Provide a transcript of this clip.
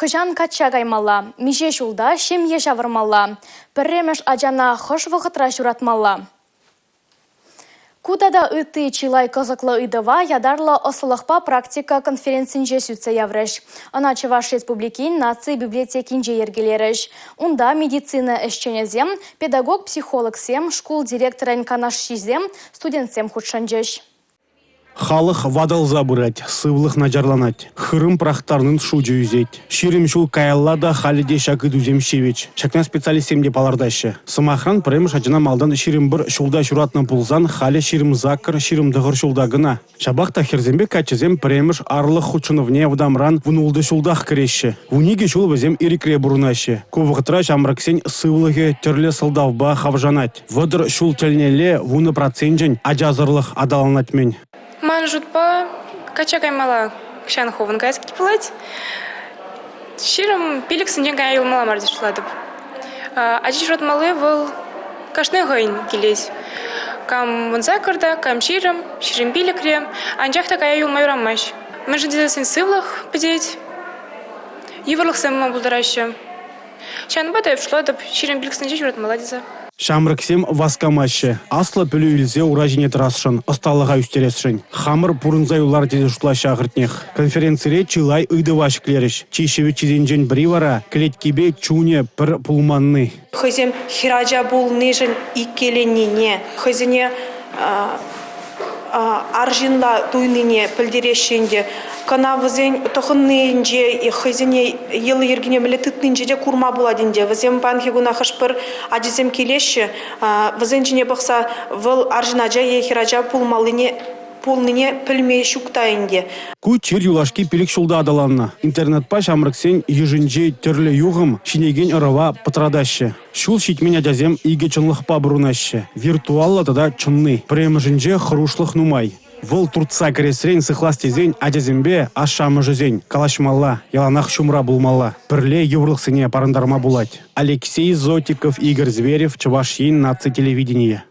Хыжан кача каймалла, меже шулда шемье шавырмалла, пірремеш ажана хыш вғытра шуратмалла. Кудада ыты чилай кызыклы ыдыва ядарлы осылықпа практика конференцинже сүтсе яврыш. Ана Чуваш Республикин наци библиотекинже ергелеріш. Унда медицина эшченезем, педагог-психолог-сем, школ директорын канашшизем, студентсем худшанжеш. Халық вадал забырать, сывлых наджарланать, хырым прахтарнын шуджу юзеть. Ширим шул каяллада халиде шакы дузем шевеч. Шакна специалистемде палардашы. Самахран премыш ажына малдан ширим бір шулда шуратны пулзан, хали ширим закыр, ширим дығыр шулда гына. Шабақта херзембе качызем премыш арлық хучыновне вдамран внулды шулдах креші. Вуниге шул вазем ирикре бурнашы. Ковығытра шамраксен сывлығы терле сылдавба хавжанать. Вадыр шул тельнеле вуны процентжен ажазырлық адаланать мен. Ман жутпа, кача каймала кшан ховын гайскит плать. Ширым пиликсінде гайыл мала мардиш шладып. Ажиш рот малы выл кашны гайын келес. Кам вон закырда, кам ширым пиликре, анжақта гайыл майрамаш. Мы же дезесен сывлах пидеть, еврлых сэмма булдарашы. Шан батаев шладып, ширым пиликсінде журат маладиза. Шамрыксем васкамашы. Асла пөлі үлзе уражене трасшын, ысталыға үстересшін. Хамыр пурынзай улар дезе шутлашы ағыртнех. Конференцире чилай ыдываш клеріш. Чишеві чизенжен бривара, клеткебе чуне пір пулманны. Хызем хираджа бұл нежін иккеленіне, хызене аржинла туйныне пілдерешінде, кана візен тұхыннынже, хызене елы ергене білі түтнынже де курма буладынде. Візем банхигуна хышпыр ажызем келеші, візен жіне бұқса выл аржинаджа ехираджа пулныне пілме шуктайынде. Ку чир юлашки пилік шулда адаланна. Интернетпа шамрыксен ежінже түрлі юғым шинеген ырыва пытрадашы. Шул шитмен адязем иге чынлықпа бұрынашы. Виртуалла тада чынны. Премжінже хырушлық нумай. Выл туртса кересрен сыхластезен адязембе ашамы жүзен. Калашмалла, яланақ шумра булмалла. Пірле еврлық сыне парандарма булать. Алексей Зотиков, Игорь Зверев, Чувашин, наци телевидение.